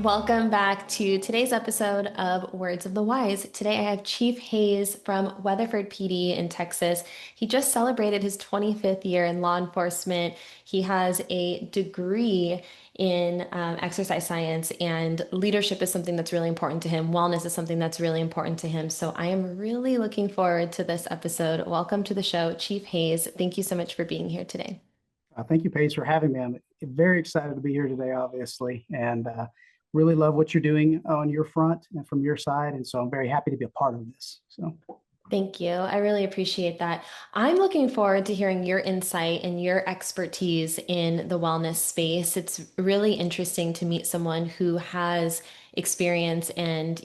Welcome back to today's episode of Words of the Wise. Today I have Chief Hayes from Weatherford PD in Texas. He just celebrated his 25th year in law enforcement. He has a degree in exercise science, and leadership is something that's really important to him. Wellness is something that's really important to him. So I am really looking forward to this episode. Welcome to the show, Chief Hayes. Thank you so much for being here today. Thank you, Paige, for having me. I'm very excited to be here today, obviously, and really love what you're doing on your front and from your side. And so I'm very happy to be a part of this. So, Thank you. I really appreciate that. I'm looking forward to hearing your insight and your expertise in the wellness space. It's really interesting to meet someone who has experience and,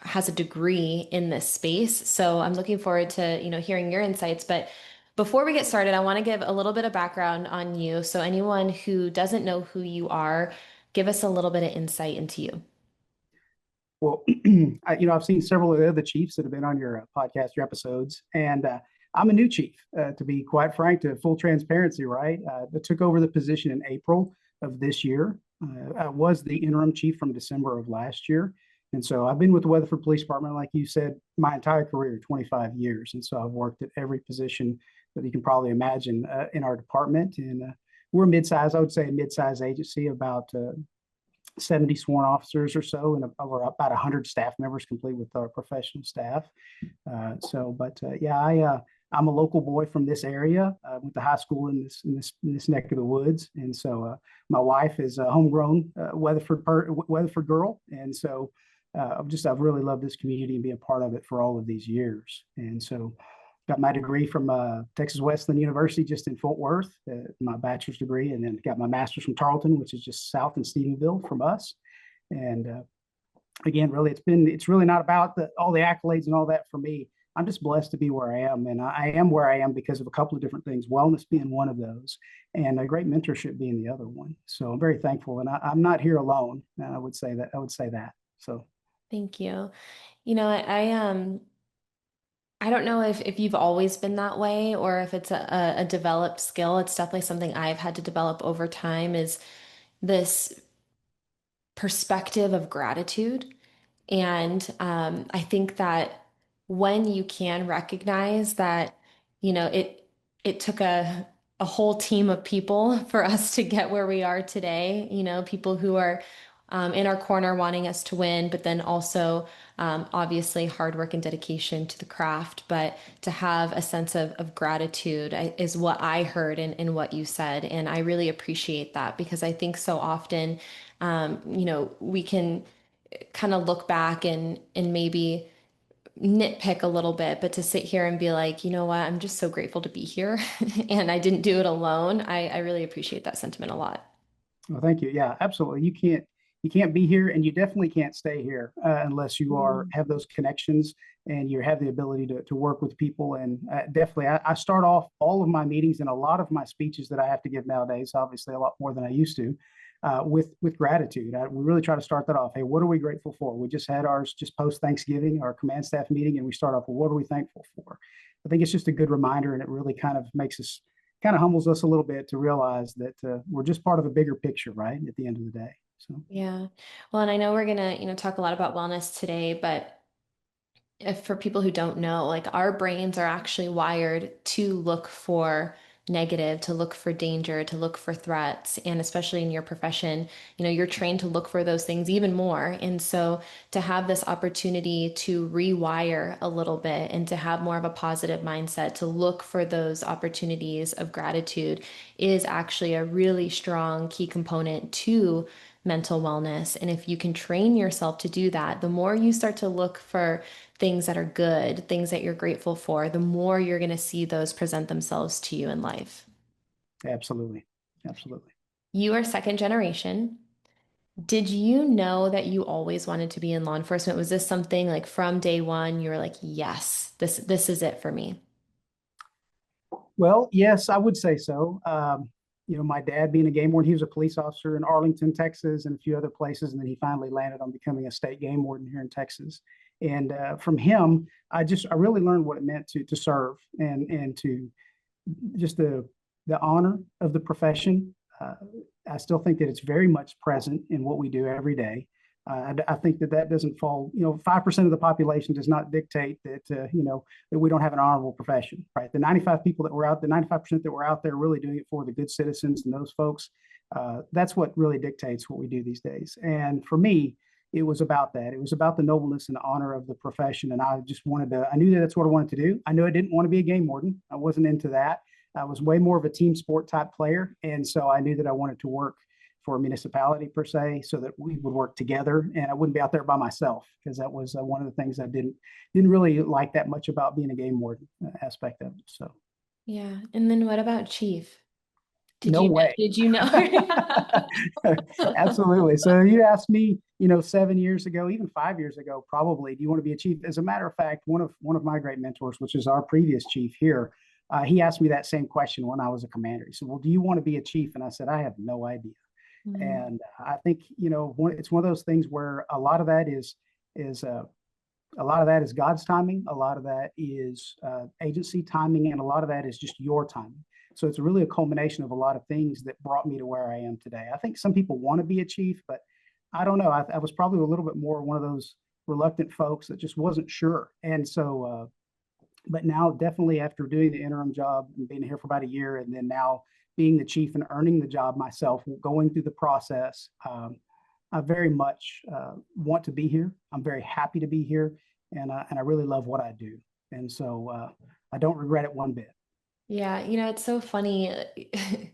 has a degree in this space. So I'm looking forward to, hearing your insights. But before we get started, I want to give a little bit of background on you. So anyone who doesn't know who you are, give us a little bit of insight into you. well, I've seen several of the other chiefs that have been on your podcast, your episodes, and I'm a new chief, to be quite frank, to full transparency, right? I took over the position in April of this year. I was the interim chief from December of last year. And so I've been with the Weatherford Police Department, like you said, my entire career, 25 years. And so I've worked at every position that you can probably imagine in our department. And we're a mid-size, I would say a mid-size agency, about 70 sworn officers or so, and over about 100 staff members, complete with our professional staff. I'm a local boy from this area. Went to high school in this neck of the woods, and so my wife is a homegrown Weatherford girl, and so I've really loved this community and be a part of it for all of these years. And so got my degree from Texas Wesleyan University just in Fort Worth, my bachelor's degree, and then got my master's from Tarleton, which is just south in Stephenville from us. And again, really, it's really not about all the accolades and all that for me. I'm just blessed to be where I am, and I am where I am because of a couple of different things. Wellness being one of those, and a great mentorship being the other one. So I'm very thankful, and I'm not here alone. I would say that. I would say that. So Thank you. I don't know if you've always been that way or if it's a developed skill. It's definitely something I've had to develop over time is this perspective of gratitude. And I think that when you can recognize that, it took a whole team of people for us to get where we are today, people who are in our corner wanting us to win, but then also obviously hard work and dedication to the craft. But to have a sense of gratitude is what I heard in what you said. And I really appreciate that because I think so often, we can kind of look back and maybe nitpick a little bit, but to sit here and be like, you know what, I'm just so grateful to be here and I didn't do it alone. I really appreciate that sentiment a lot. well, thank you. Yeah, absolutely. You can't be here, and you definitely can't stay here unless you are Mm. have those connections and you have the ability to work with people. And definitely, I start off all of my meetings and a lot of my speeches that I have to give nowadays, obviously a lot more than I used to, with gratitude. We really try to start that off. Hey, what are we grateful for? We just had ours just post Thanksgiving, our command staff meeting, and we start off with what are we thankful for? I think it's just a good reminder, and it really kind of humbles us a little bit to realize that we're just part of a bigger picture, right? At the end of the day. So, Yeah. Well, and I know we're gonna, talk a lot about wellness today, but if for people who don't know, like our brains are actually wired to look for negative, to look for danger, to look for threats. And especially in your profession, you're trained to look for those things even more. And so to have this opportunity to rewire a little bit and to have more of a positive mindset, to look for those opportunities of gratitude is actually a really strong key component to mental wellness. And if you can train yourself to do that, the more you start to look for things that are good, things that you're grateful for, the more you're going to see those present themselves to you in life. absolutely, absolutely. You are second generation. Did you know that you always wanted to be in law enforcement? Was this something like from day one, you were like, yes, this is it for me? Well, yes, I would say so. My dad being a game warden, he was a police officer in Arlington, Texas, and a few other places, and then he finally landed on becoming a state game warden here in Texas. And from him, I really learned what it meant to serve and to just the honor of the profession. I still think that it's very much present in what we do every day. I think that that doesn't fall, 5% of the population does not dictate that, that we don't have an honorable profession, right? The 95 people that were out, the 95% that were out there really doing it for the good citizens and those folks, that's what really dictates what we do these days. And for me, it was about that. It was about the nobleness and the honor of the profession. And I knew that that's what I wanted to do. I knew I didn't want to be a game warden. I wasn't into that. I was way more of a team sport type player. And so I knew that I wanted to work for a municipality per se, so that we would work together and I wouldn't be out there by myself, because that was one of the things I didn't really like that much about being a game warden aspect of it. So Yeah. And then what about Chief? Did no you way. did you know? Absolutely. So you asked me, 7 years ago, even 5 years ago, probably, do you want to be a chief? As a matter of fact, one of my great mentors, which is our previous chief here, he asked me that same question when I was a commander. He said, "Well, do you want to be a chief?" And I said, "I have no idea." Mm, And I think, it's one of those things where is a lot of that is God's timing, a lot of that is agency timing, and a lot of that is just your timing. So it's really a culmination of a lot of things that brought me to where I am today. I think some people want to be a chief, but I don't know. I was probably a little bit more one of those reluctant folks that just wasn't sure. And so, but now definitely after doing the interim job and being here for about a year, and then now being the chief and earning the job myself, going through the process, I very much want to be here. I'm very happy to be here, and I really love what I do, and so I don't regret it one bit. yeah, it's so funny.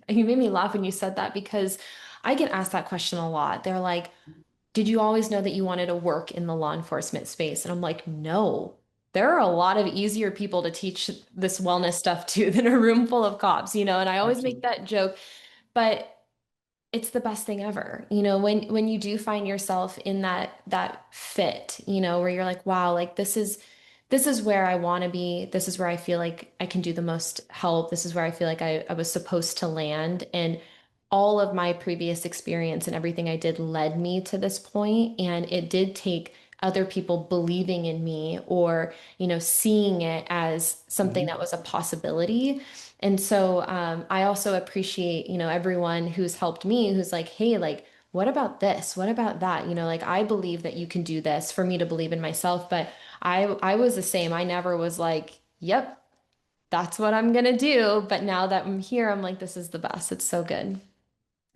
You made me laugh when you said that because I get asked that question a lot. They're like, "Did you always know that you wanted to work in the law enforcement space?" And I'm like, "No. There are a lot of easier people to teach this wellness stuff to than a room full of cops, And I always make Absolutely, that joke, but it's the best thing ever. When you do find yourself in that fit, where you're like, wow, like this is where I want to be. This is where I feel like I can do the most help. This is where I feel like I was supposed to land. And all of my previous experience and everything I did led me to this point. And it did take other people believing in me or, seeing it as something hmm, that was a possibility. And so I also appreciate, everyone who's helped me, who's like, hey, like, what about this? What about that? Like I believe that you can do this for me to believe in myself. But I was the same. I never was like, yep, that's what I'm gonna do. But now that I'm here, I'm like, this is the best. It's so good.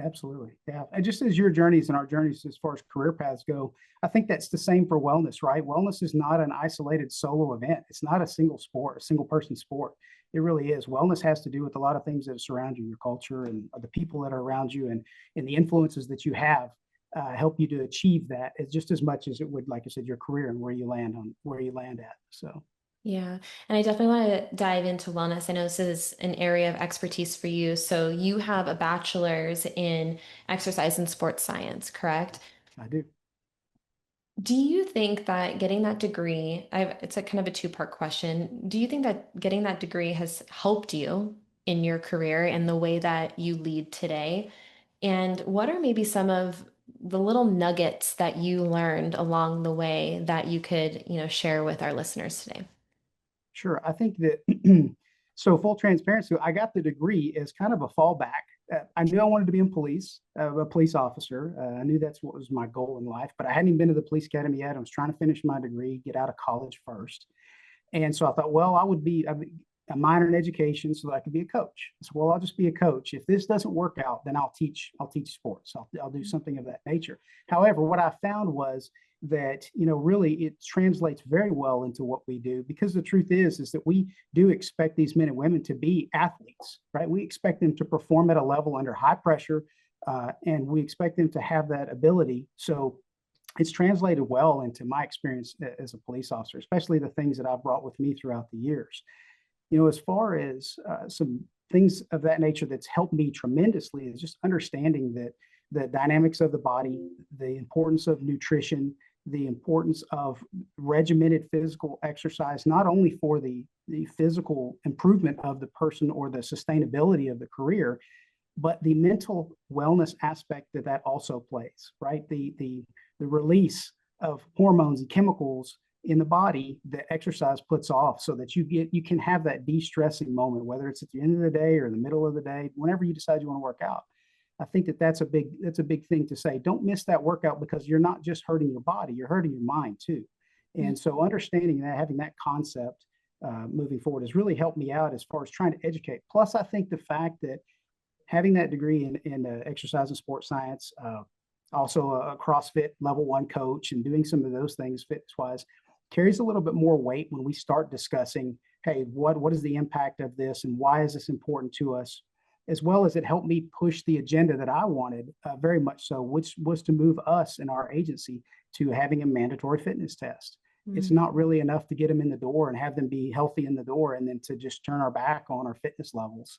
absolutely, yeah. And just as your journeys and our journeys as far as career paths go, I think that's the same for wellness, right? Wellness is not an isolated solo event. It's not a single sport, a single person sport. It really is. Wellness has to do with a lot of things that surround you, your culture and the people that are around you, and the influences that you have help you to achieve that as just as much as it would, like I said, your career and where you land at. So Yeah. And I definitely want to dive into wellness. I know this is an area of expertise for you. So you have a bachelor's in exercise and sports science, correct? I do. Do you think that getting that degree, it's a kind of a two-part question. Do you think that getting that degree has helped you in your career and the way that you lead today? And what are maybe some of the little nuggets that you learned along the way that you could, share with our listeners today? Sure. I think that so full transparency, I got the degree as kind of a fallback. I knew I wanted to be in police, a police officer. I knew that's what was my goal in life, but I hadn't even been to the police academy yet. I was trying to finish my degree, get out of college first. And so I thought, well, I'd be a minor in education so that I could be a coach. So, well, I'll just be a coach. If this doesn't work out, then I'll teach sports. I'll do something of that nature. However, what I found was that, really it translates very well into what we do, because the truth is that we do expect these men and women to be athletes, right? We expect them to perform at a level under high pressure, and we expect them to have that ability. So it's translated well into my experience as a police officer, especially the things that I've brought with me throughout the years. As far as some things of that nature that's helped me tremendously is just understanding that the dynamics of the body, the importance of nutrition, the importance of regimented physical exercise, not only for the physical improvement of the person or the sustainability of the career, but the mental wellness aspect that that also plays, right? The release of hormones and chemicals in the body that exercise puts off, so that you can have that de-stressing moment, whether it's at the end of the day or in the middle of the day, whenever you decide you want to work out. I think that that's a big thing to say. Don't miss that workout because you're not just hurting your body, you're hurting your mind too. Mm. And so understanding that, having that concept moving forward has really helped me out as far as trying to educate. Plus, I think the fact that having that degree in exercise and sports science, also a CrossFit level 1 coach, and doing some of those things fitness wise carries a little bit more weight when we start discussing, hey, what is the impact of this and why is this important to us? As well as it helped me push the agenda that I wanted, very much so, which was to move us in our agency to having a mandatory fitness test. It's Mm. not really enough to get them in the door and have them be healthy in the door and then to just turn our back on our fitness levels.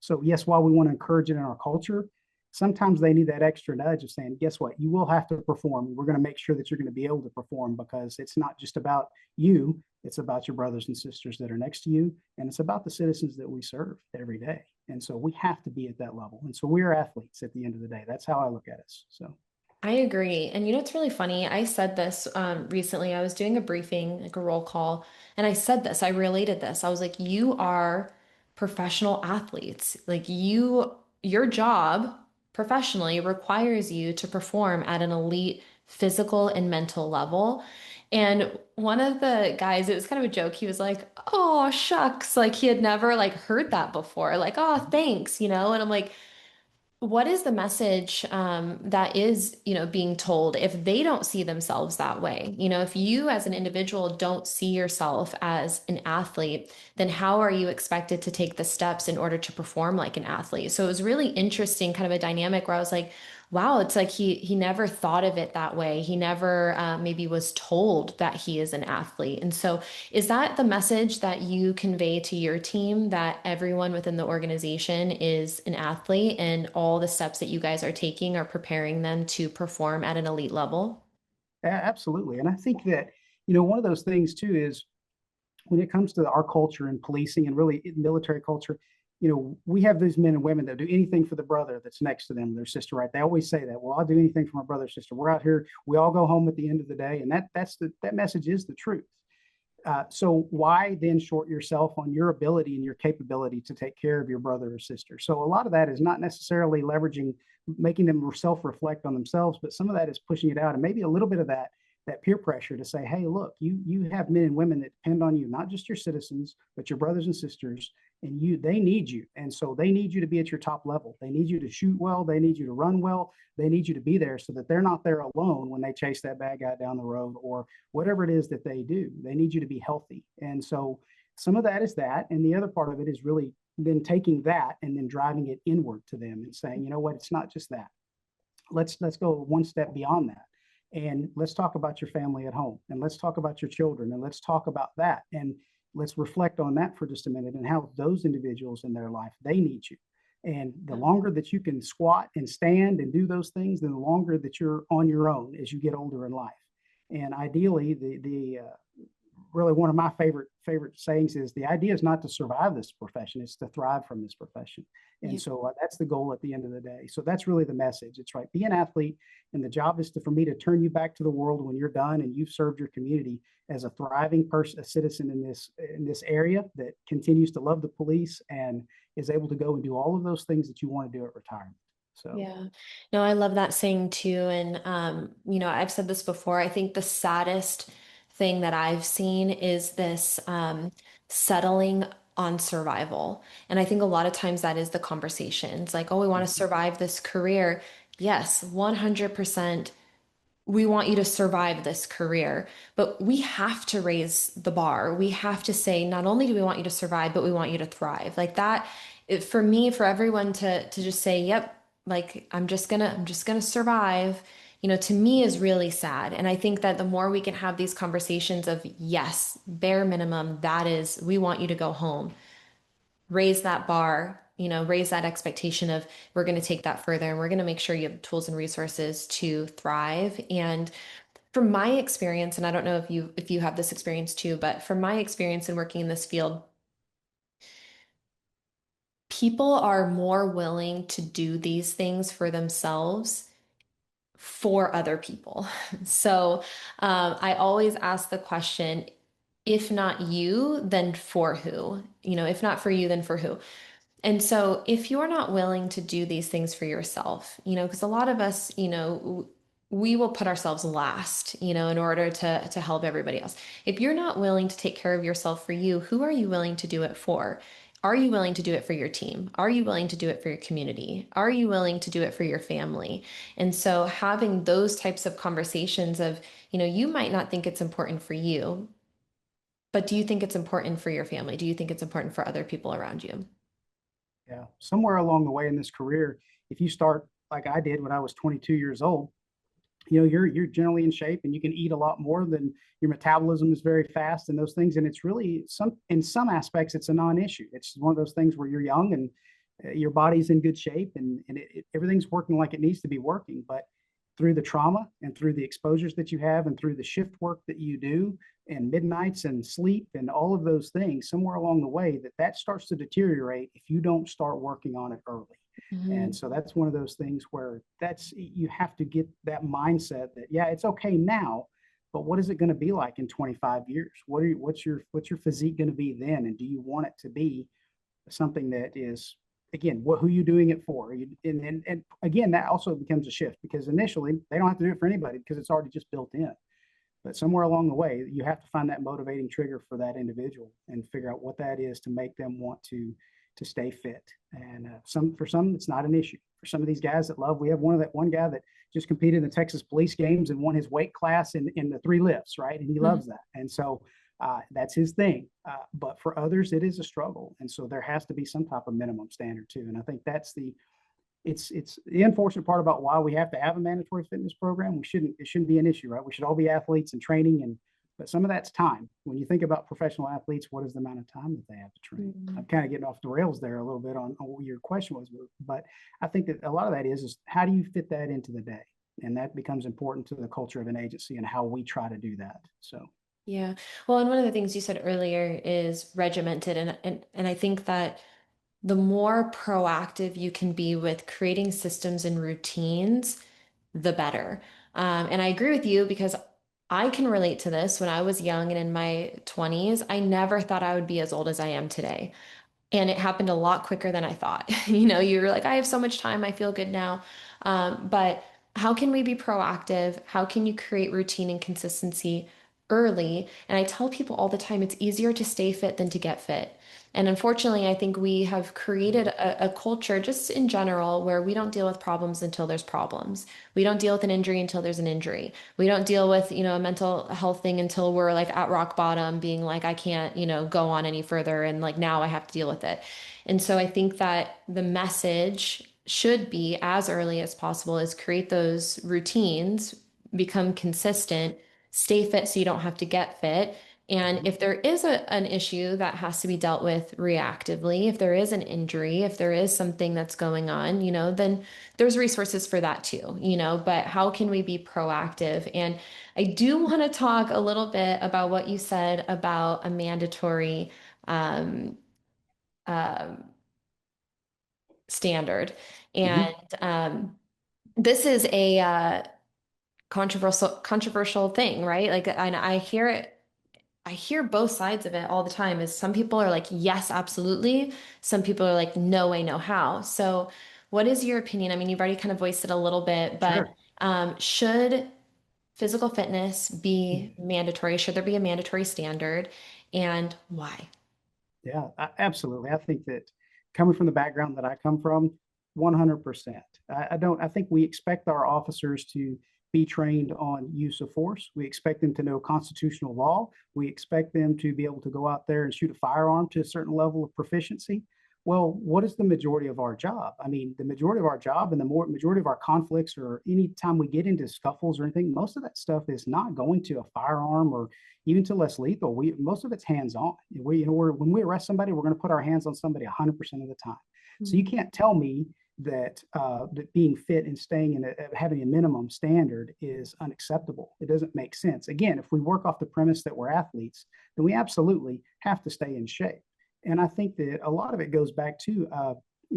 So yes, while we want to encourage it in our culture, sometimes they need that extra nudge of saying, guess what? You will have to perform. We're going to make sure that you're going to be able to perform because it's not just about you, it's about your brothers and sisters that are next to you. And it's about the citizens that we serve every day. And so we have to be at that level. And so we're athletes at the end of the day. That's how I look at us. So I agree. And you know, it's really funny. I said this recently. I was doing a briefing, like a roll call, and I said this, I related this. I was like, you are professional athletes. Like your job professionally requires you to perform at an elite physical and mental level. And one of the guys, it was kind of a joke. He was like, "Oh, shucks." Like he had never like heard that before. Like, "Oh, thanks," you know? And I'm like, what is the message that is, being told if they don't see themselves that way? If you as an individual don't see yourself as an athlete, then how are you expected to take the steps in order to perform like an athlete? So it was really interesting, kind of a dynamic where I was like, wow, it's like he never thought of it that way. He never maybe was told that he is an athlete. And so is that the message that you convey to your team, that everyone within the organization is an athlete and all the steps that you guys are taking are preparing them to perform at an elite level? absolutely. And I think that, one of those things too is when it comes to our culture and policing and really military culture, we have these men and women that do anything for the brother that's next to them, their sister, right? They always say that. Well, I'll do anything for my brother or sister. We're out here. We all go home at the end of the day, and that message is the truth. So why then short yourself on your ability and your capability to take care of your brother or sister? So a lot of that is not necessarily leveraging, making them self-reflect on themselves, but some of that is pushing it out, and maybe a little bit of that peer pressure to say, hey, look, you have men and women that depend on you, not just your citizens, but your brothers and sisters, and they need you. And so they need you to be at your top level. They need you to shoot well, they need you to run well, they need you to be there so that they're not there alone when they chase that bad guy down the road or whatever it is that they do. They need you to be healthy. And so some of that is that. And the other part of it is really then taking that and then driving it inward to them and saying, you know what, it's not just that. Let's go one step beyond that. And let's talk about your family at home. And let's talk about your children. And let's talk about that. And let's reflect on that for just a minute and how those individuals in their life, they need you. And the longer that you can squat and stand and do those things, then the longer that you're on your own as you get older in life. And ideally, the really one of my favorite sayings is the idea is not to survive this profession, it's to thrive from this profession. And Yeah. so that's the goal at the end of the day. So that's really the message. It's right, be an athlete, and the job is for me to turn you back to the world when you're done and you've served your community as a thriving person, a citizen in this area that continues to love the police and is able to go and do all of those things that you want to do at retirement. So Yeah. No, I love that saying too. And, I've said this before. I think the saddest thing that I've seen is this settling on survival. And I think a lot of times that is the conversation. It's like, oh, we want to survive this career. Yes, 100%. We want you to survive this career, but we have to raise the bar. We have to say, not only do we want you to survive, but we want you to thrive. Like that, for me, for everyone to just say, yep, like I'm just gonna survive, to me is really sad. And I think that the more we can have these conversations of, yes, bare minimum, that is, we want you to go home, raise that bar, raise that expectation of we're going to take that further and we're going to make sure you have tools and resources to thrive. And from my experience, and I don't know if you have this experience too, but from my experience in working in this field, people are more willing to do these things for themselves for other people. So I always ask the question, if not you, then for who? If not for you, then for who? And so if you're not willing to do these things for yourself, because a lot of us, we will put ourselves last, in order to help everybody else. If you're not willing to take care of yourself for you, who are you willing to do it for? Are you willing to do it for your team? Are you willing to do it for your community? Are you willing to do it for your family? And so having those types of conversations of, you might not think it's important for you, but do you think it's important for your family? Do you think it's important for other people around you? Yeah. Somewhere along the way in this career, if you start like I did when I was 22 years old, you're generally in shape and you can eat a lot more than your metabolism is very fast and those things. And it's really in some aspects, it's a non-issue. It's one of those things where you're young and your body's in good shape and everything's working like it needs to be working. But through the trauma and through the exposures that you have and through the shift work that you do and midnights and sleep and all of those things, somewhere along the way that starts to deteriorate if you don't start working on it early. And Mhm. so that's one of those things where you have to get that mindset that, yeah, it's okay now, but what is it going to be like in 25 years? What's your physique going to be then? And do you want it to be something that is, again, who are you doing it for? And again, that also becomes a shift because initially they don't have to do it for anybody because it's already just built in. But somewhere along the way, you have to find that motivating trigger for that individual and figure out what that is to make them want to stay fit. And for some, it's not an issue. For some of these guys that love, we have one guy that just competed in the Texas police games and won his weight class in the three lifts, right? And he Mhm. loves that. And so that's his thing. But for others, it is a struggle. And so there has to be some type of minimum standard too. And I think that's it's the unfortunate part about why we have to have a mandatory fitness program. It shouldn't be an issue, right? We should all be athletes and training but some of that's time. When you think about professional athletes, what is the amount of time that they have to train? I'm Mhm. kind of getting off the rails there a little bit on what your question was, but I think that a lot of that is how do you fit that into the day? And that becomes important to the culture of an agency and how we try to do that. So Yeah. Well, and one of the things you said earlier is regimented. And I think that the more proactive you can be with creating systems and routines, the better. And I agree with you because I can relate to this. When I was young and in my 20s, I never thought I would be as old as I am today. And it happened a lot quicker than I thought. You were like, I have so much time. I feel good now. But how can we be proactive? How can you create routine and consistency early? And I tell people all the time, it's easier to stay fit than to get fit. And unfortunately, I think we have created a culture just in general where we don't deal with problems until there's problems. We don't deal with an injury until there's an injury. We don't deal with, a mental health thing until we're like at rock bottom, being like, I can't, go on any further. And like now I have to deal with it. And so I think that the message should be as early as possible is create those routines, become consistent, stay fit so you don't have to get fit. And mhm. if there is an issue that has to be dealt with reactively, if there is an injury, if there is something that's going on, then there's resources for that too, but how can we be proactive? And I do want to talk a little bit about what you said about a mandatory um, um, standard. Mhm. And this is a controversial thing, right? Like, and I hear it. I hear both sides of it all the time. Is some people are like, yes, absolutely. Some people are like, no way, no how. So, what is your opinion? I mean, you've already kind of voiced it a little bit, but Sure. should physical fitness be mandatory? Should there be a mandatory standard? And why? Yeah, absolutely. I think that coming from the background that I come from, 100%. I don't, I think we expect our officers to be trained on use of force. We expect them to know constitutional law. We expect them to be able to go out there and shoot a firearm to a certain level of proficiency. Well, what is the majority of our job? I mean, the majority of our job and majority of our conflicts or any time we get into scuffles or anything, most of that stuff is not going to a firearm or even to less lethal. Most of it's hands on. When we arrest somebody, we're going to put our hands on somebody 100% of the time. So you Mhm. can't tell me that being fit and staying in having a minimum standard is unacceptable. It doesn't make sense. Again, if we work off the premise that we're athletes, then we absolutely have to stay in shape. And I think that a lot of it goes back to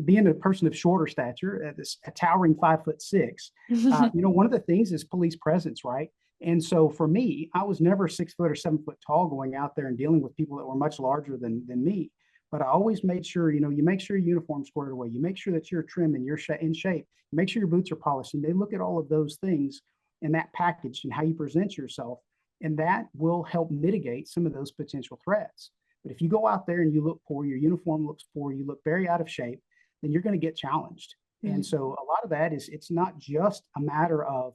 being a person of shorter stature, a towering 5'6". One of the things is police presence, right? And so for me, I was never 6 foot or 7 foot tall going out there and dealing with people that were much larger than me. But I always made sure, you make sure your uniform's squared away. You make sure that you're trim and you're in shape. Make sure your boots are polished. And they look at all of those things in that package and how you present yourself. And that will help mitigate some of those potential threats. But if you go out there and you look poor, your uniform looks poor, you look very out of shape, then you're going to get challenged. And Mhm. so a lot of that is it's not just a matter of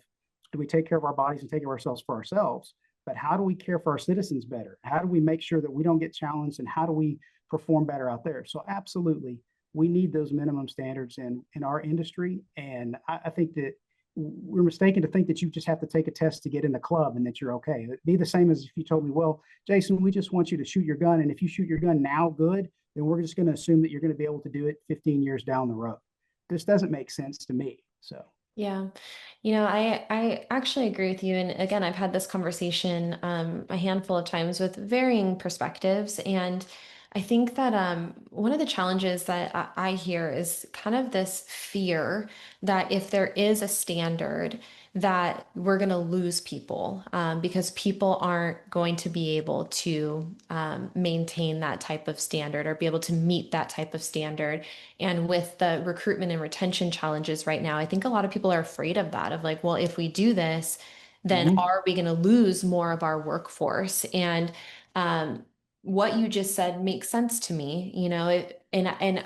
do we take care of our bodies and take care of ourselves for ourselves, but how do we care for our citizens better? How do we make sure that we don't get challenged and how do we perform better out there? So absolutely, we need those minimum standards in our industry. And I think that we're mistaken to think that you just have to take a test to get in the club and that you're okay. It'd be the same as if you told me, well, Jason, we just want you to shoot your gun. And if you shoot your gun now, good, then we're just going to assume that you're going to be able to do it 15 years down the road. This doesn't make sense to me. So, Yeah. I actually agree with you. And again, I've had this conversation a handful of times with varying perspectives. And I think that one of the challenges that I hear is kind of this fear that if there is a standard, that we're going to lose people because people aren't going to be able to maintain that type of standard or be able to meet that type of standard. And with the recruitment and retention challenges right now, I think a lot of people are afraid of that, of like, well, if we do this, then mm-hmm. are we going to lose more of our workforce? And um, what you just said makes sense to me, and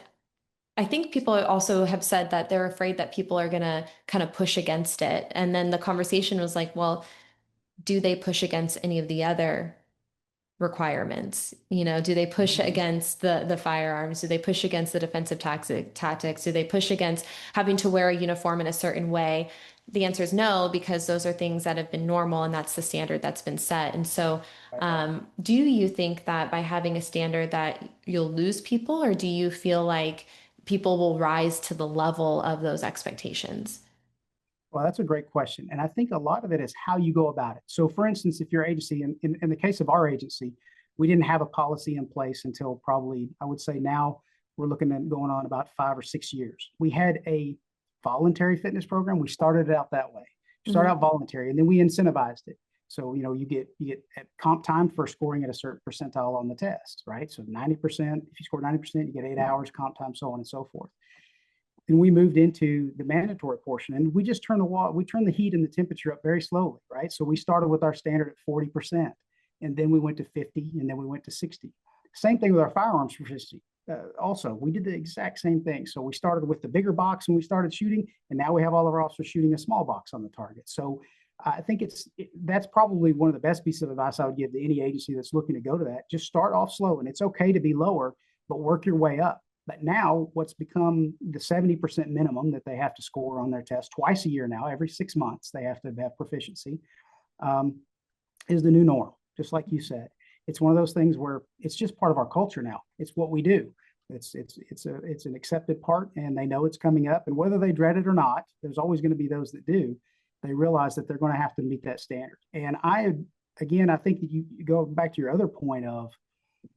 I think people also have said that they're afraid that people are going to kind of push against it. And then the conversation was like, well, do they push against any of the other requirements? Do they push against the firearms? Do they push against the defensive tactics? Do they push against having to wear a uniform in a certain way? The answer is no, because those are things that have been normal and that's the standard that's been set. And so, do you think that by having a standard that you'll lose people, or do you feel like people will rise to the level of those expectations? Well, that's a great question. And I think a lot of it is how you go about it. So, for instance, if your agency, in the case of our agency, we didn't have a policy in place until probably, I would say now we're looking at going on about 5 or 6 years. We had a voluntary fitness program. We started it out that way. Start Mhm. out voluntary, and then we incentivized it. So, you get at comp time for scoring at a certain percentile on the test, right? So 90%, if you score 90%, you get 8 hours comp time, so on and so forth. And we moved into the mandatory portion and we just turned the heat and the temperature up very slowly, right? So we started with our standard at 40%, and then we went to 50, and then we went to 60. Same thing with our firearms proficiency. Also, we did the exact same thing. So we started with the bigger box and we started shooting, and now we have all of our officers shooting a small box on the target. So I think that's probably one of the best pieces of advice I would give to any agency that's looking to go to that. Just start off slow, and it's okay to be lower, but work your way up. But now, what's become the 70% minimum that they have to score on their test twice a year now, every 6 months, they have to have proficiency, um, is the new norm. Just like you said, it's one of those things where it's just part of our culture now. It's what we do. It's an accepted part, and they know it's coming up. And whether they dread it or not, there's always going to be those that do. They realize that they're going to have to meet that standard. And again, I think that you go back to your other point of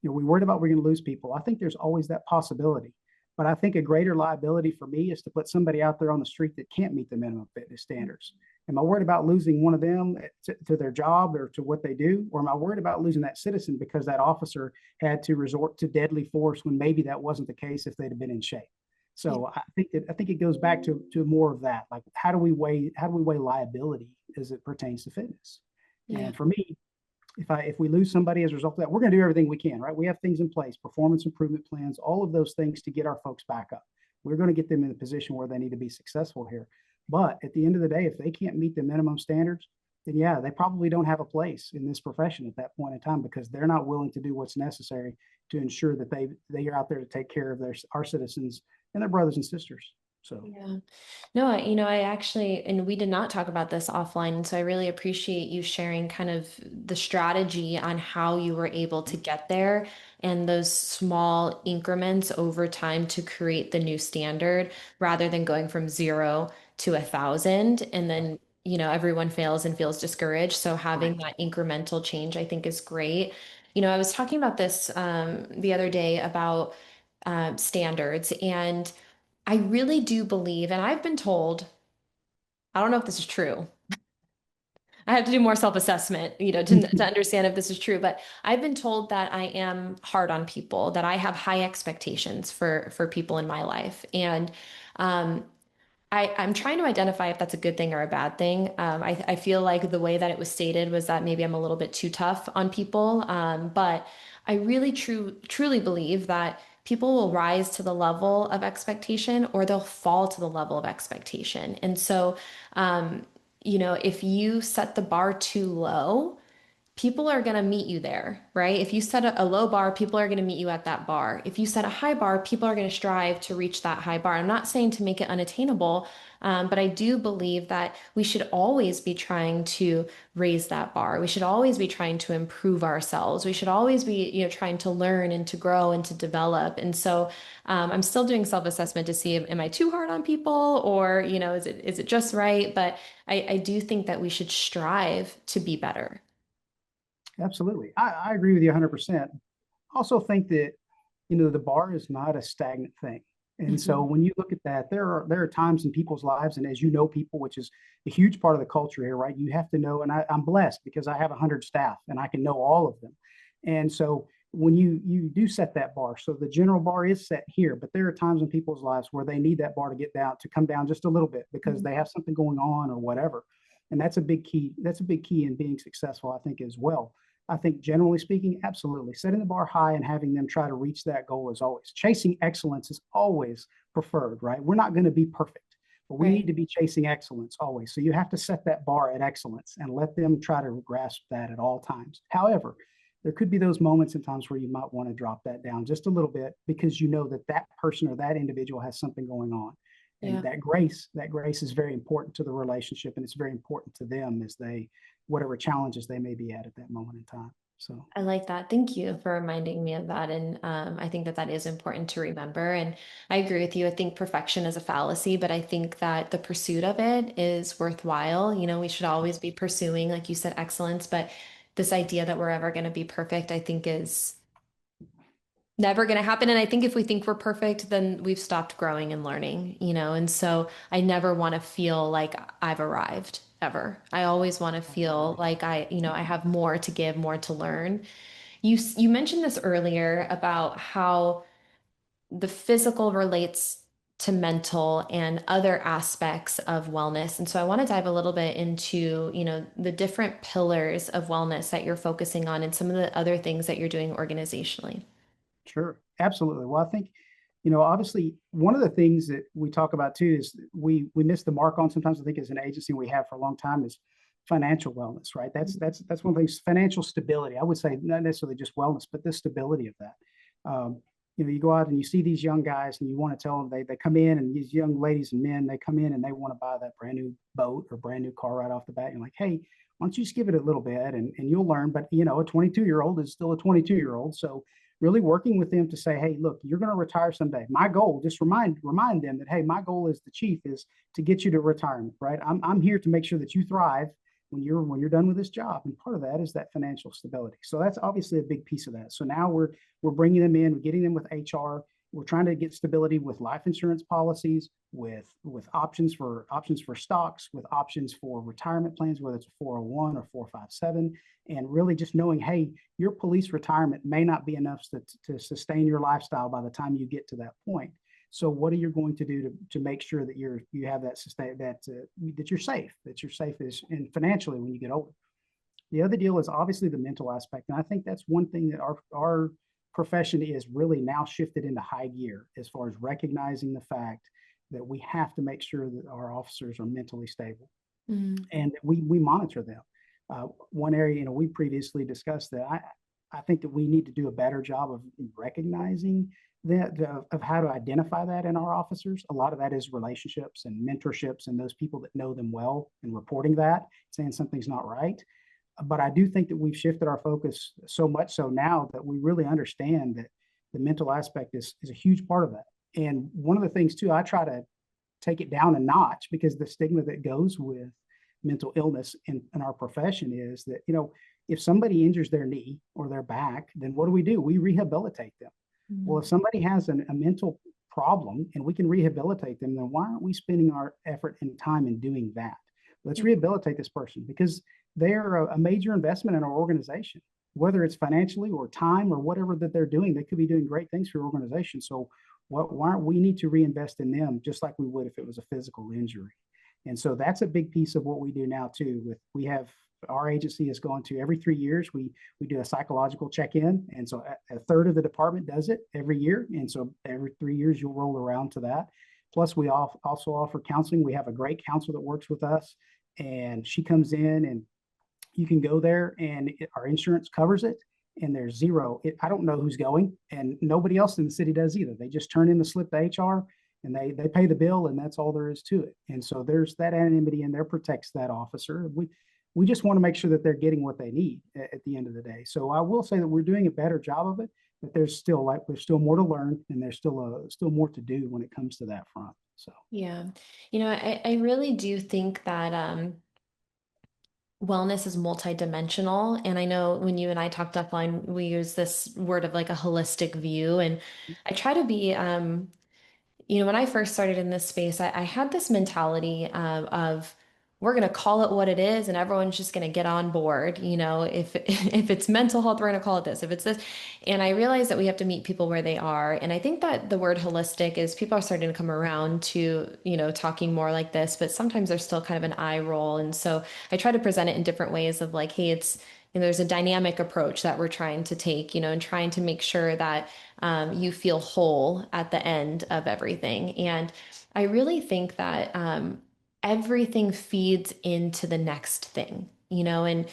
we worried about we're going to lose people. I think there's always that possibility. But I think a greater liability for me is to put somebody out there on the street that can't meet the minimum fitness standards. Am I worried about losing one of them to their job or to what they do? Or am I worried about losing that citizen because that officer had to resort to deadly force when maybe that wasn't the case if they'd have been in shape? Yeah. So I think it goes back to more of that. Like how do we weigh liability as it pertains to fitness? Yeah. And for me, if we lose somebody as a result of that, we're going to do everything we can, right? We have things in place, performance improvement plans, all of those things to get our folks back up. We're going to get them in a position where they need to be successful here. But at the end of the day, if they can't meet the minimum standards, then yeah, they probably don't have a place in this profession at that point in time because they're not willing to do what's necessary to ensure that they are out there to take care of our citizens and their brothers and sisters. So Yeah. No, I actually, and we did not talk about this offline, so I really appreciate you sharing kind of the strategy on how you were able to get there and those small increments over time to create the new standard rather than going from 0 to 1,000 and then, everyone fails and feels discouraged. So having right. that incremental change, I think is great. I was talking about this the other day about standards and I really do believe, and I've been told, I don't know if this is true, I have to do more self-assessment, to understand if this is true. But I've been told that I am hard on people, that I have high expectations for people in my life. And um, I'm trying to identify if that's a good thing or a bad thing. I feel like the way that it was stated was that maybe I'm a little bit too tough on people. But I really truly believe that people will rise to the level of expectation or they'll fall to the level of expectation. And so, um, if you set the bar too low, people are going to meet you there, right? If you set a low bar, people are going to meet you at that bar. If you set a high bar, people are going to strive to reach that high bar. I'm not saying to make it unattainable, but I do believe that we should always be trying to raise that bar. We should always be trying to improve ourselves. We should always be, trying to learn and to grow and to develop. And so, I'm still doing self-assessment to see if, am I too hard on people or, is it just right? But I do think that we should strive to be better. Absolutely. I agree with you 100%. Also think that, the bar is not a stagnant thing. And so Mhm. when you look at that, there are times in people's lives, and as you know people, which is a huge part of the culture here, right? You have to know, and I'm blessed because I have 100 staff and I can know all of them. And so when you do set that bar, so the general bar is set here, but there are times in people's lives where they need that bar to get down, to come down just a little bit because they have something going on or whatever. And that's a big key. That's a big key in being successful, I think, as well. I think generally speaking, absolutely. Setting the bar high and having them try to reach that goal is always chasing excellence is always preferred, right? We're not going to be perfect, but we need Right. to be chasing excellence always. So you have to set that bar at excellence and let them try to grasp that at all times. However, there could be those moments and times where you might want to drop that down just a little bit because you know that that person or that individual has something going on. And Yeah. that grace is very important to the relationship and it's very important to them as they whatever challenges they may be at that moment in time. So I like that. Thank you for reminding me of that. And I think that that is important to remember. And I agree with you. I think perfection is a fallacy, but I think that the pursuit of it is worthwhile. We should always be pursuing, like you said, excellence. But this idea that we're ever going to be perfect, I think is never going to happen. And I think if we think we're perfect, then we've stopped growing and learning. And so I never want to feel like I've arrived ever. I always want to feel absolutely. like I have more to give, more to learn. You mentioned this earlier about how the physical relates to mental and other aspects of wellness. And so I want to dive a little bit into, the different pillars of wellness that you're focusing on and some of the other things that you're doing organizationally. Sure. Absolutely. Well, I think, obviously one of the things that we talk about too is we miss the mark on sometimes, I think as an agency we have for a long time is financial wellness, right? That's one of the things, financial stability. I would say not necessarily just wellness, but the stability of that. You go out and you see these young guys and you want to tell them they come in and these young ladies and men, they come in and they want to buy that brand new boat or brand new car right off the bat. You're like, hey, why don't you just give it a little bit and you'll learn. But a 22-year-old is still a 22-year-old. So really working with them to say, hey, look, you're going to retire someday. My goal, just remind them that, hey, my goal as the chief is to get you to retirement, right? I'm here to make sure that you thrive when you're done with this job. And part of that is that financial stability. So that's obviously a big piece of that. So now we're bringing them in, we're getting them with HR. We're trying to get stability with life insurance policies, with options for stocks, with options for retirement plans, whether it's a 401 or 457, and really just knowing, hey, your police retirement may not be enough to sustain your lifestyle by the time you get to that point. So what are you going to do to make sure that you have that sustain that you're safe is and financially when you get older. The other deal is obviously the mental aspect, and I think that's one thing that our profession is really now shifted into high gear as far as recognizing the fact that we have to make sure that our officers are mentally stable Mm. and we monitor them. One area, we previously discussed that I think that we need to do a better job of recognizing that of how to identify that in our officers. A lot of that is relationships and mentorships and those people that know them well and reporting that, saying something's not right. But I do think that we've shifted our focus so much so now that we really understand that the mental aspect is a huge part of that. And one of the things too, I try to take it down a notch because the stigma that goes with mental illness in our profession is that, if somebody injures their knee or their back, then what do? We rehabilitate them. Well, Mm. if somebody has a mental problem and we can rehabilitate them, then why aren't we spending our effort and time in doing that? Let's rehabilitate this person because they're a major investment in our organization, whether it's financially or time or whatever that they're doing. They could be doing great things for your organization. So why aren't we need to reinvest in them just like we would if it was a physical injury? And so that's a big piece of what we do now too. With we have our agency has gone to every 3 years. We do a psychological check-in, and so a third of the department does it every year. And so every 3 years you'll roll around to that. Plus, we also offer counseling. We have a great counselor that works with us, and she comes in and you can go there and our insurance covers it and there's zero. I don't know who's going and nobody else in the city does either. They just turn in the slip to HR and they pay the bill and that's all there is to it. And so there's that anonymity in there protects that officer. We just want to make sure that they're getting what they need at the end of the day. So I will say that we're doing a better job of it, but there's still more to learn and there's still more to do when it comes to that front. So Yeah. I really do think that wellness is multidimensional. And I know when you and I talked offline, we use this word of like a holistic view. And I try to be, when I first started in this space, I had this mentality of we're going to call it what it is, and everyone's just going to get on board. If if it's mental health, we're going to call it this. If it's this, and I realized that we have to meet people where they are. And I think that the word holistic is people are starting to come around to talking more like this, but sometimes there's still kind of an eye roll. And so I try to present it in different ways of like, hey, it's there's a dynamic approach that we're trying to take, and trying to make sure that you feel whole at the end of everything. And I really think that everything feeds into the next thing, and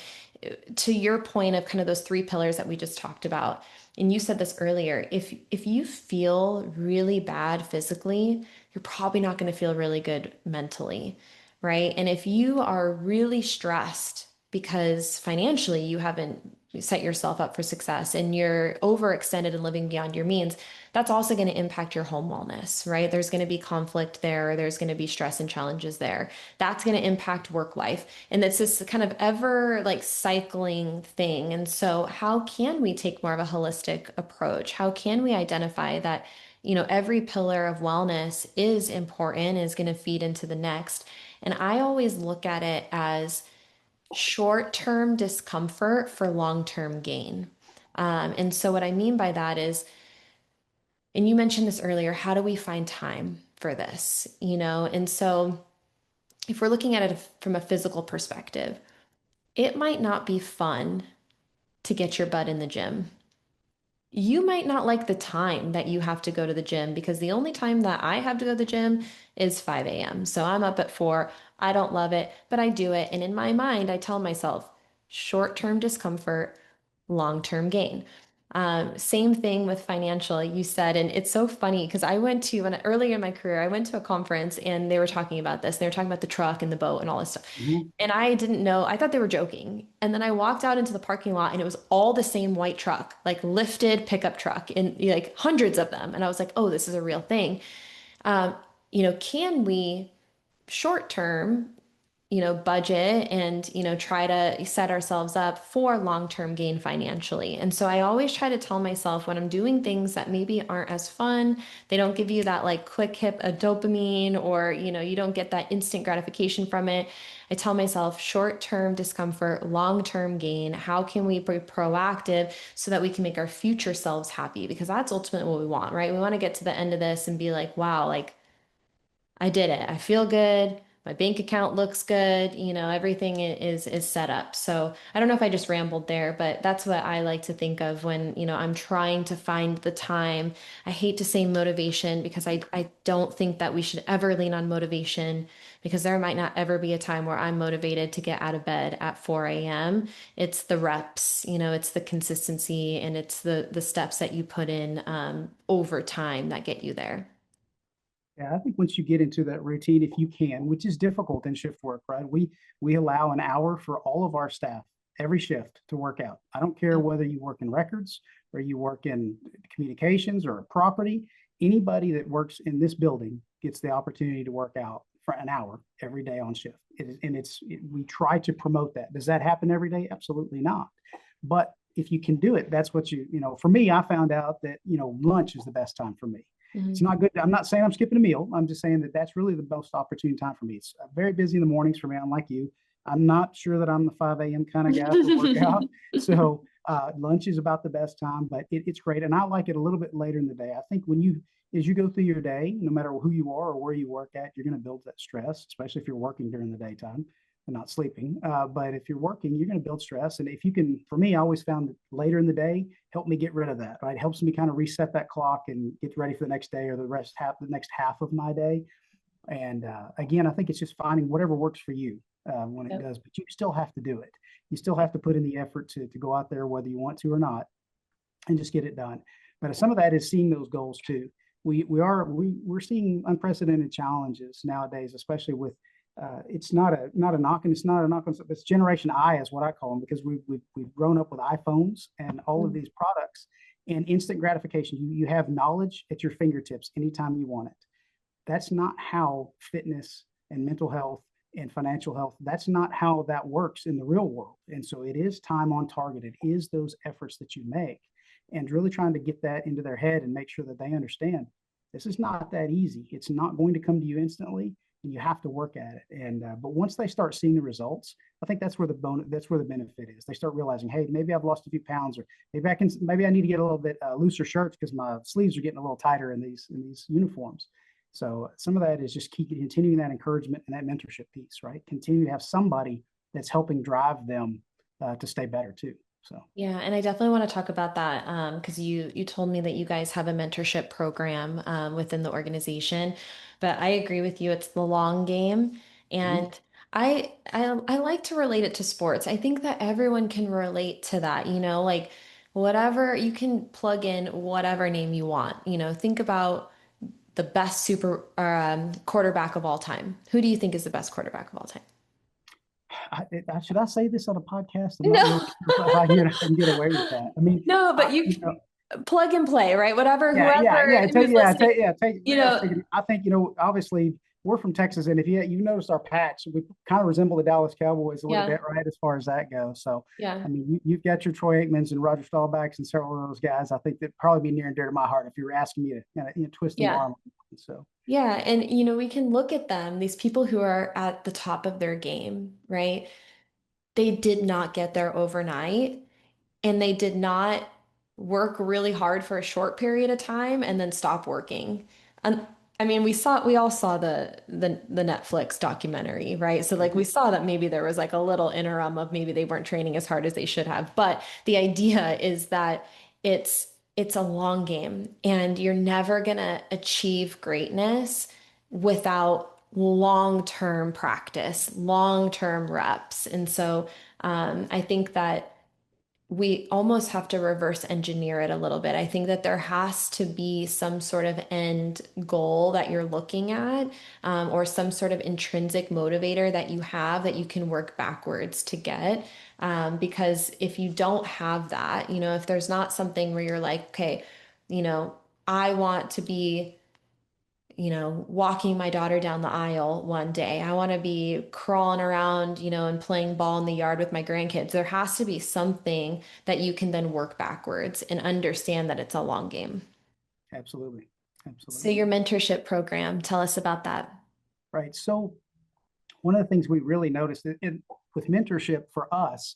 to your point of kind of those three pillars that we just talked about, and you said this earlier, if you feel really bad physically, you're probably not going to feel really good mentally, right? And if you are really stressed because financially you haven't set yourself up for success and you're overextended and living beyond your means, that's also going to impact your home wellness, right? There's going to be conflict there. There's going to be stress and challenges there. That's going to impact work life. And it's this kind of ever like cycling thing. And so, how can we take more of a holistic approach? How can we identify that, every pillar of wellness is important, is going to feed into the next? And I always look at it as short-term discomfort for long-term gain. And so what I mean by that is, and you mentioned this earlier, how do we find time for this? And so if we're looking at it from a physical perspective, it might not be fun to get your butt in the gym. You might not like the time that you have to go to the gym because the only time that I have to go to the gym is 5 a.m. So I'm up at 4. I don't love it, but I do it. And in my mind, I tell myself short-term discomfort, long-term gain. Same thing with financial, you said, and it's so funny because I went to when earlier in my career, I went to a conference and they were talking about this. They were talking about the truck and the boat and all this stuff. mhm. And I didn't know, I thought they were joking. And then I walked out into the parking lot and it was all the same white truck, like lifted pickup truck, and like hundreds of them. And I was like, oh, this is a real thing. Um, can we short term budget and, try to set ourselves up for long-term gain financially. And so I always try to tell myself when I'm doing things that maybe aren't as fun, they don't give you that like quick hit of dopamine or, you don't get that instant gratification from it. I tell myself short-term discomfort, long-term gain. How can we be proactive so that we can make our future selves happy? Because that's ultimately what we want, right? We want to get to the end of this and be like, wow, like I did it. I feel good. My bank account looks good. Everything is set up. So I don't know if I just rambled there, but that's what I like to think of when, I'm trying to find the time. I hate to say motivation because I don't think that we should ever lean on motivation because there might not ever be a time where I'm motivated to get out of bed at 4 a.m. It's the reps, it's the consistency and it's the steps that you put in over time that get you there. Yeah, I think once you get into that routine, if you can, which is difficult in shift work, right? We allow an hour for all of our staff every shift to work out. I don't care whether you work in records or you work in communications or property. Anybody that works in this building gets the opportunity to work out for an hour every day on shift. We try to promote that. Does that happen every day? Absolutely not. But if you can do it, that's what for me, I found out that, lunch is the best time for me. It's Mhm. not good. I'm not saying I'm skipping a meal. I'm just saying that that's really the most opportune time for me. It's very busy in the mornings for me. I'm like you. I'm not sure that I'm the 5 a.m. kind of guy for workout. So lunch is about the best time, but it's great. And I like it a little bit later in the day. I think as you go through your day, no matter who you are or where you work at, you're going to build that stress, especially if you're working during the daytime and not sleeping. But if you're working, you're going to build stress. And if you can, for me, I always found that later in the day help me get rid of that. Right, it helps me kind of reset that clock and get ready for the next day or the next half of my day. And again, I think it's just finding whatever works for you when it Yep. does, but you still have to do it. You still have to put in the effort to go out there, whether you want to or not, and just get it done. But some of that is seeing those goals too. We're seeing unprecedented challenges nowadays, especially with it's not a knock, and it's not a knock on, it's Generation I is what I call them, because we've grown up with iPhones and all of these products and instant gratification. You have knowledge at your fingertips anytime you want it. That's not how fitness and mental health and financial health, that's not how that works in the real world. And so it is time on target. It is those efforts that you make, and really trying to get that into their head and make sure that they understand this is not that easy. It's not going to come to you instantly, and you have to work at it. And but once they start seeing the results, I think that's where the benefit is. They start realizing, hey, maybe I've lost a few pounds, or maybe I need to get a little bit looser shirts because my sleeves are getting a little tighter in these uniforms. So some of that is just continuing that encouragement and that mentorship piece, right? Continue to have somebody that's helping drive them to stay better too. So Yeah, and I definitely want to talk about that because you told me that you guys have a mentorship program within the organization, but I agree with you. It's the long game, mhm. and I like to relate it to sports. I think that everyone can relate to that. Like whatever you can plug in whatever name you want. Think about the best super quarterback of all time. Who do you think is the best quarterback of all time? Should I say this on a podcast? I'm not No. really sure if I can get away with that. I mean, No, but you know, plug and play, right? Whatever, yeah, yeah, whoever yeah. who's listening, you I was know, thinking, I think, obviously we're from Texas, and if you noticed our patch, we kind of resemble the Dallas Cowboys a little yeah, bit, right, as far as that goes. So, yeah, I mean, you've got your Troy Aikmans and Roger Staubachs and several of those guys. I think that probably be near and dear to my heart if you were asking me to twist the yeah, arm. So, yeah. And we can look at them, these people who are at the top of their game, right? They did not get there overnight. And they did not work really hard for a short period of time and then stop working. And I mean, we all saw the Netflix documentary, right? So like we saw that maybe there was like a little interim of maybe they weren't training as hard as they should have. But the idea is that it's a long game and you're never gonna achieve greatness without long-term practice, long-term reps. And so I think that we almost have to reverse engineer it a little bit. I think that there has to be some sort of end goal that you're looking at, or some sort of intrinsic motivator that you have that you can work backwards to get. Because if you don't have that, if there's not something where you're like, okay, you know, I want to be walking my daughter down the aisle one day. I want to be crawling around, and playing ball in the yard with my grandkids. There has to be something that you can then work backwards and understand that it's a long game. absolutely, So absolutely, your mentorship program, tell us about that. right. So one of the things we really noticed with mentorship for us,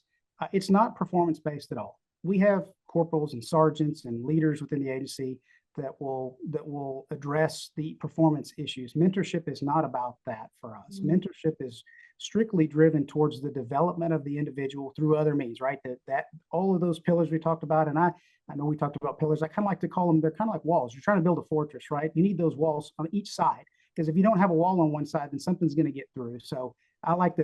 it's not performance based at all. We have corporals and sergeants and leaders within the agency that will address the performance issues. Mentorship is not about that for us. Mm. Mentorship is strictly driven towards the development of the individual through other means, right? That all of those pillars we talked about, and I know we talked about pillars. I kind of like to call them, they're kind of like walls. You're trying to build a fortress, right? You need those walls on each side, because if you don't have a wall on one side, then something's going to get through. So I like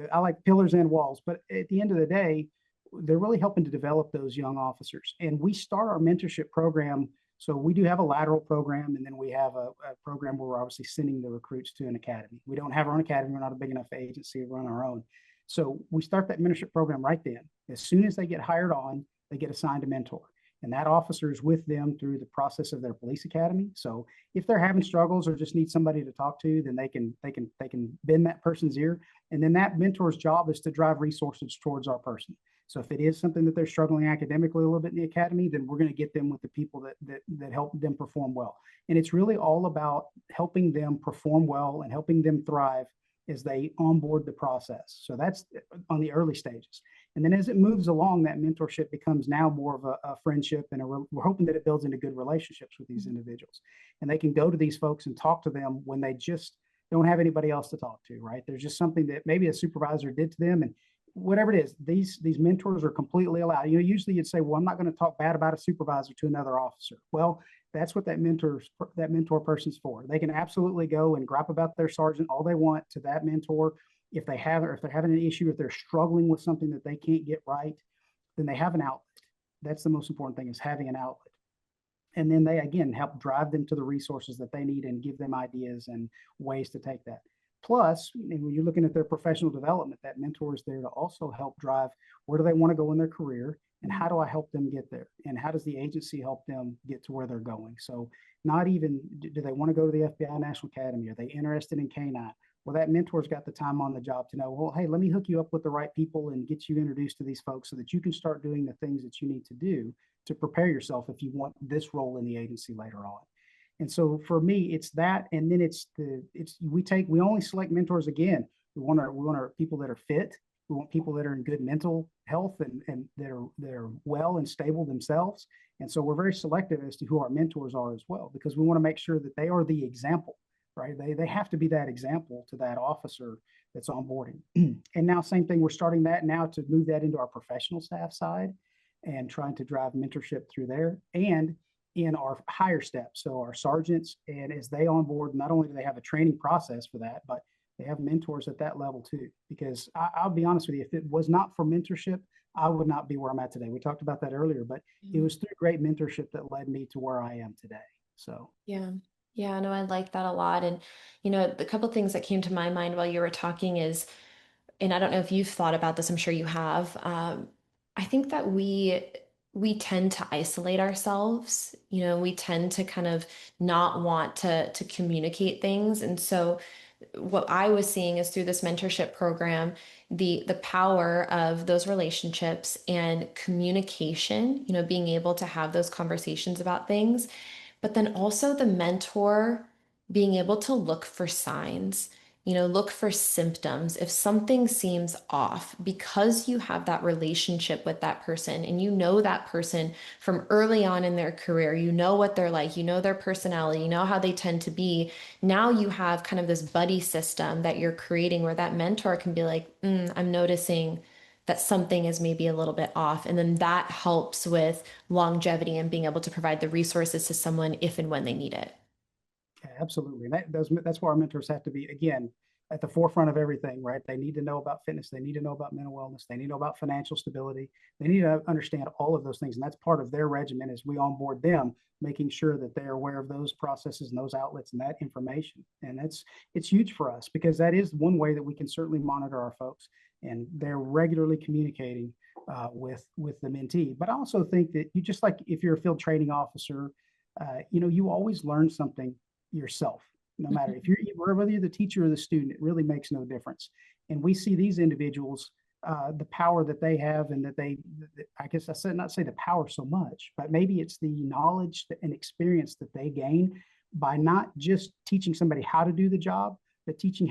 pillars and walls, but at the end of the day, they're really helping to develop those young officers. And we start our mentorship program. So we do have a lateral program, and then we have a program where we're obviously sending the recruits to an academy. We don't have our own academy. We're not a big enough agency to run our own. So we start that mentorship program right then. As soon as they get hired on, they get assigned a mentor. And that officer is with them through the process of their police academy. So if they're having struggles or just need somebody to talk to, then they can bend that person's ear. And then that mentor's job is to drive resources towards our person. So if it is something that they're struggling academically a little bit in the academy, then we're going to get them with the people that help them perform well. And it's really all about helping them perform well and helping them thrive as they onboard the process. So that's on the early stages. And then as it moves along, that mentorship becomes now more of a friendship, and we're hoping that it builds into good relationships with these individuals. And they can go to these folks and talk to them when they just don't have anybody else to talk to, right? There's just something that maybe a supervisor did to them, and whatever it is, these mentors are completely allowed. Usually you'd say, well, I'm not going to talk bad about a supervisor to another officer. Well, that's what that mentor person's for. They can absolutely go and gripe about their sergeant all they want to that mentor. If they have, or if they're having an issue, if they're struggling with something that they can't get right, then they have an outlet. That's the most important thing, is having an outlet. And then they again help drive them to the resources that they need and give them ideas and ways to take that. Plus, when you're looking at their professional development, that mentor is there to also help drive where do they want to go in their career, and how do I help them get there, and how does the agency help them get to where they're going. So not even do they want to go to the FBI National Academy, are they interested in K9? Well, that mentor's got the time on the job to know, well, hey, let me hook you up with the right people and get you introduced to these folks so that you can start doing the things that you need to do to prepare yourself if you want this role in the agency later on. And so for me, it's that, and then we only select mentors again. We want our people that are fit. We want people that are in good mental health and that are well and stable themselves. And so we're very selective as to who our mentors are as well, because we want to make sure that they are the example, right? They have to be that example to that officer that's onboarding. And now, same thing, we're starting that now to move that into our professional staff side and trying to drive mentorship through there and in our higher steps. So our sergeants, and as they onboard, not only do they have a training process for that, but they have mentors at that level too. Because I'll be honest with you, if it was not for mentorship, I would not be where I'm at today. We talked about that earlier, but it was through great mentorship that led me to where I am today. So Yeah. Yeah, no, I like that a lot. And, the couple things that came to my mind while you were talking is, and I don't know if you've thought about this, I'm sure you have. I think that we tend to isolate ourselves. We tend to kind of not want to communicate things. And so what I was seeing is through this mentorship program, the power of those relationships and communication, being able to have those conversations about things, but then also the mentor being able to look for signs, look for symptoms. If something seems off, because you have that relationship with that person and you know that person from early on in their career, you know what they're like, you know their personality, you know how they tend to be. Now you have kind of this buddy system that you're creating where that mentor can be like, I'm noticing that something is maybe a little bit off. And then that helps with longevity and being able to provide the resources to someone if and when they need it. yeah, absolutely. That's why our mentors have to be, again, at the forefront of everything, right? They need to know about fitness. They need to know about mental wellness. They need to know about financial stability. They need to understand all of those things. And that's part of their regimen as we onboard them, making sure that they're aware of those processes and those outlets and that information. And it's huge for us, because that is one way that we can certainly monitor our folks. And they're regularly communicating with the mentee. But I also think that you, just like if you're a field training officer, you always learn something yourself, no matter if you're whether you're the teacher or the student. It really makes no difference. And we see these individuals, the power that they have, and that I guess I said not say the power so much, but maybe it's the knowledge and experience that they gain by not just teaching somebody how to do the job, but teaching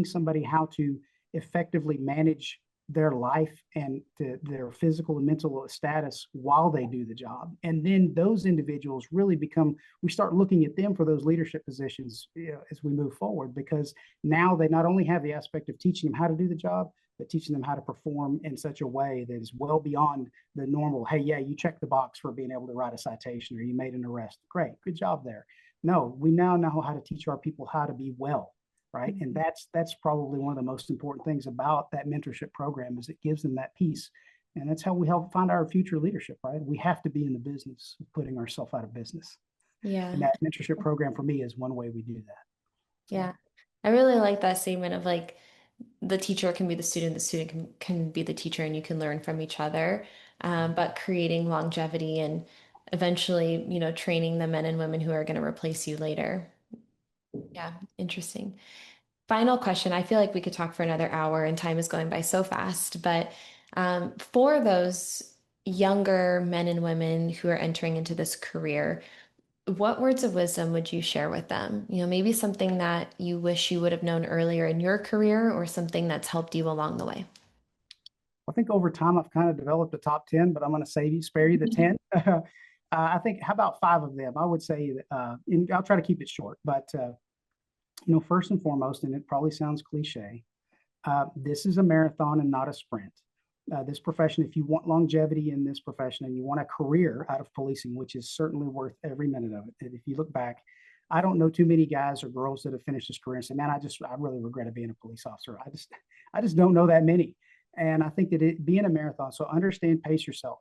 somebody how to effectively manage their life and their physical and mental status while they do the job. And then those individuals really we start looking at them for those leadership positions, as we move forward, because now they not only have the aspect of teaching them how to do the job, but teaching them how to perform in such a way that is well beyond the normal, hey, yeah, you checked the box for being able to write a citation or you made an arrest. Great, good job there. No, we now know how to teach our people how to be well, right? And that's probably one of the most important things about that mentorship program, is it gives them that piece. And that's how we help find our future leadership, right? We have to be in the business of putting ourselves out of business. And Yeah. that mentorship program for me is one way we do that. So Yeah. I really like that statement of like the teacher can be the student can be the teacher, and you can learn from each other. But creating longevity and eventually, training the men and women who are going to replace you later. Yeah, interesting. Final question. I feel like we could talk for another hour and time is going by so fast, but for those younger men and women who are entering into this career, What words of wisdom would you share with them? Maybe something that you wish you would have known earlier in your career or something that's helped you along the way. I think over time I've kind of developed a top 10, but I'm going to spare you the 10. I think, how about five of them? I would say that, and I'll try to keep it short, but, first and foremost, and it probably sounds cliche, this is a marathon and not a sprint. This profession, if you want longevity in this profession and you want a career out of policing, which is certainly worth every minute of it. And if you look back, I don't know too many guys or girls that have finished this career and said, "Man, I really regretted being a police officer." I just don't know that many. And I think that it being a marathon, so understand, pace yourself.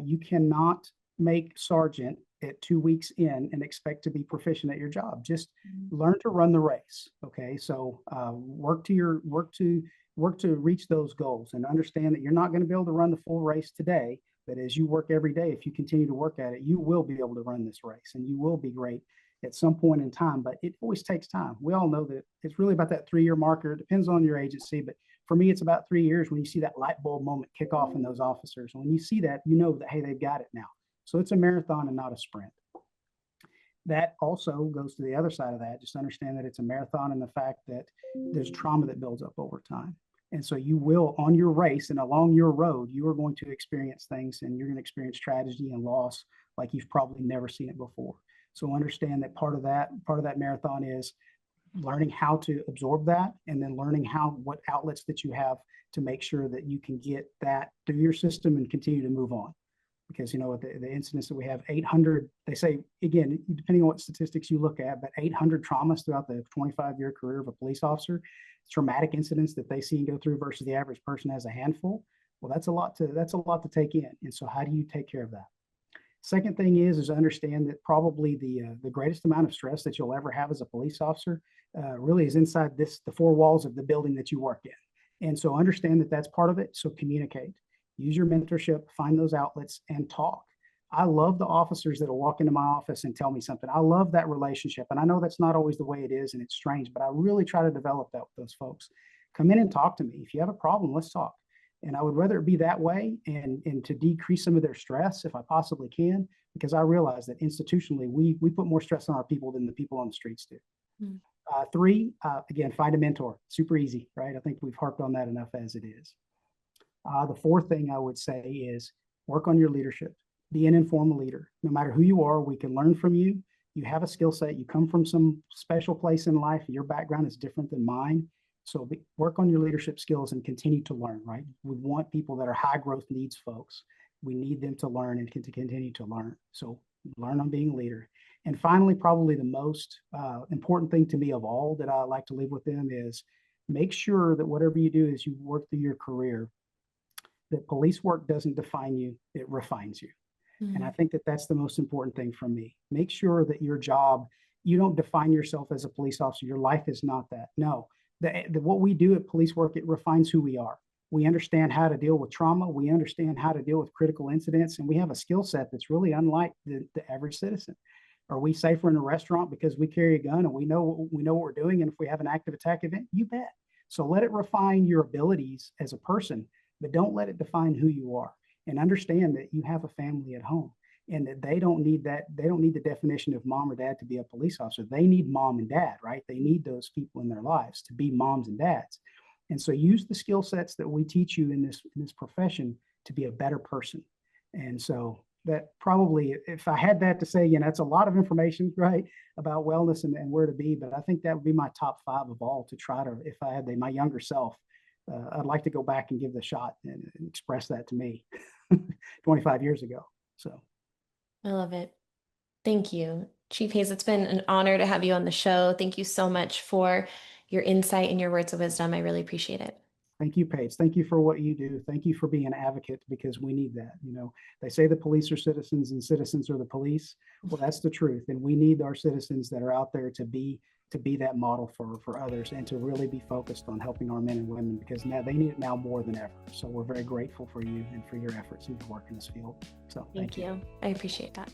You cannot make sergeant at 2 weeks in and expect to be proficient at your job. Just learn to run the race. Okay, so work to reach those goals and understand that you're not going to be able to run the full race today. But as you work every day, if you continue to work at it, you will be able to run this race and you will be great at some point in time. But it always takes time. We all know that it's really about that 3 year marker. It depends on your agency, but for me, it's about 3 years when you see that light bulb moment kick off in those officers. When you see that, you know that, hey, they've got it now. So it's a marathon and not a sprint. That also goes to the other side of that. Just understand that it's a marathon and the fact that there's trauma that builds up over time. And so you will, on your race and along your road, you are going to experience things and you're going to experience tragedy and loss like you've probably never seen it before. So understand that part of that marathon is learning how to absorb that and then learning what outlets that you have to make sure that you can get that through your system and continue to move on. Because the incidents that we have, 800, they say, again, depending on what statistics you look at, but 800 traumas throughout the 25-year career of a police officer, traumatic incidents that they see and go through versus the average person has a handful. Well, that's a lot to take in. And so how do you take care of that? Second thing is understand that probably the greatest amount of stress that you'll ever have as a police officer really is inside the four walls of the building that you work in. And so understand that that's part of it. So communicate, use your mentorship, find those outlets and talk. I love the officers that will walk into my office and tell me something. I love that relationship. And I know that's not always the way it is and it's strange, but I really try to develop that with those folks. Come in and talk to me. If you have a problem, let's talk. And I would rather it be that way and to decrease some of their stress if I possibly can, because I realize that institutionally we put more stress on our people than the people on the streets do. Mm. Three, again, find a mentor. Super easy, right? I think we've harped on that enough as it is. The fourth thing I would say is work on your leadership. Be an informal leader. No matter who you are, we can learn from you. You have a skill set. You come from some special place in life. Your background is different than mine. So work on your leadership skills and continue to learn, right? We want people that are high growth needs folks. We need them to learn and to continue to learn. So learn on being a leader. And finally, probably the most important thing to me of all that I like to leave with them is make sure that whatever you do as you work through your career, that police work doesn't define you, it refines you. Mm-hmm. And I think that that's the most important thing for me. Make sure that your job, you don't define yourself as a police officer. Your life is not that. No, what we do at police work, it refines who we are. We understand how to deal with trauma. We understand how to deal with critical incidents. And we have a skill set that's really unlike the average citizen. Are we safer in a restaurant because we carry a gun and we know what we're doing? And if we have an active attack event, you bet. So let it refine your abilities as a person, but don't let it define who you are. And understand that you have a family at home and that they don't need the definition of mom or dad to be a police officer. They need mom and dad, right? They need those people in their lives to be moms and dads. And so use the skill sets that we teach you in this profession to be a better person. And so that probably, if I had that to say, that's a lot of information, right, about wellness and where to be, but I think that would be my top 5 of all to try to, if I had my younger self, I'd like to go back and give the shot and express that to me 25 years ago. So I love it. Thank you, Chief Hayes. It's been an honor to have you on the show. Thank you so much for your insight and your words of wisdom. I really appreciate it. Thank you, Paige. Thank you for what you do. Thank you for being an advocate because we need that. They say the police are citizens and citizens are the police. Well, that's the truth. And we need our citizens that are out there to be that model for others and to really be focused on helping our men and women because now they need it now more than ever. So we're very grateful for you and for your efforts and your work in this field. So thank you. I appreciate that.